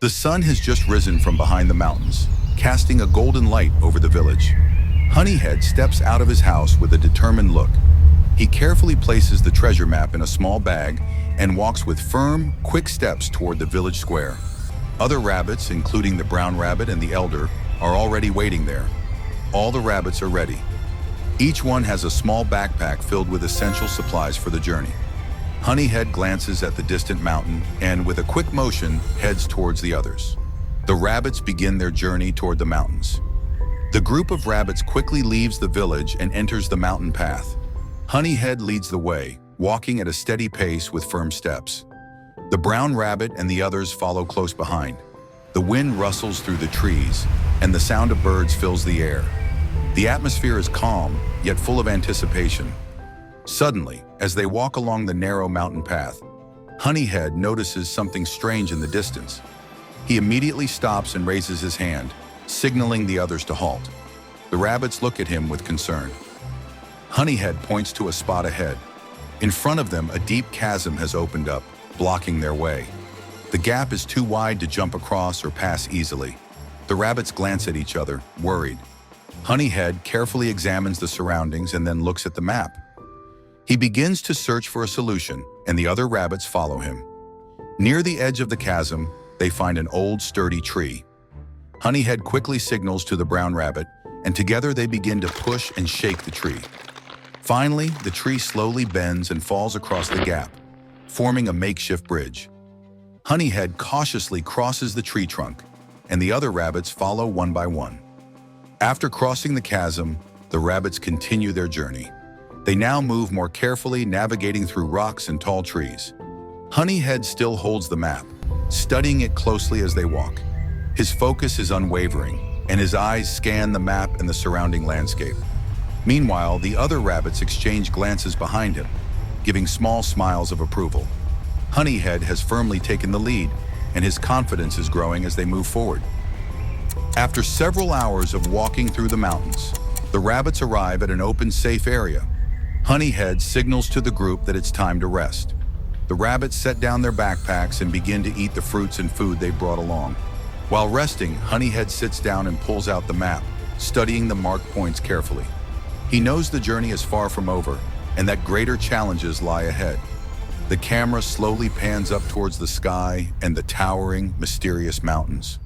The sun has just risen from behind the mountains, casting a golden light over the village. Honeyhead steps out of his house with a determined look. He carefully places the treasure map in a small bag and walks with firm, quick steps toward the village square. Other rabbits, including the brown rabbit and the elder, are already waiting there. All the rabbits are ready. Each one has a small backpack filled with essential supplies for the journey. Honeyhead glances at the distant mountain and, with a quick motion, heads towards the others. The rabbits begin their journey toward the mountains. The group of rabbits quickly leaves the village and enters the mountain path. Honeyhead leads the way, walking at a steady pace with firm steps. The brown rabbit and the others follow close behind. The wind rustles through the trees, and the sound of birds fills the air. The atmosphere is calm, yet full of anticipation. Suddenly, as they walk along the narrow mountain path, Honeyhead notices something strange in the distance. He immediately stops and raises his hand, signaling the others to halt. The rabbits look at him with concern. Honeyhead points to a spot ahead. In front of them, a deep chasm has opened up, blocking their way. The gap is too wide to jump across or pass easily. The rabbits glance at each other, worried. Honeyhead carefully examines the surroundings and then looks at the map. He begins to search for a solution, and the other rabbits follow him. Near the edge of the chasm, they find an old, sturdy tree. Honeyhead quickly signals to the brown rabbit, and together they begin to push and shake the tree. Finally, the tree slowly bends and falls across the gap, forming a makeshift bridge. Honeyhead cautiously crosses the tree trunk, and the other rabbits follow one by one. After crossing the chasm, the rabbits continue their journey. They now move more carefully, navigating through rocks and tall trees. Honeyhead still holds the map, studying it closely as they walk. His focus is unwavering, and his eyes scan the map and the surrounding landscape. Meanwhile, the other rabbits exchange glances behind him, giving small smiles of approval. Honeyhead has firmly taken the lead, and his confidence is growing as they move forward. After several hours of walking through the mountains, the rabbits arrive at an open, safe area. Honeyhead signals to the group that it's time to rest. The rabbits set down their backpacks and begin to eat the fruits and food they brought along. While resting, Honeyhead sits down and pulls out the map, studying the marked points carefully. He knows the journey is far from over, and that greater challenges lie ahead. The camera slowly pans up towards the sky and the towering, mysterious mountains.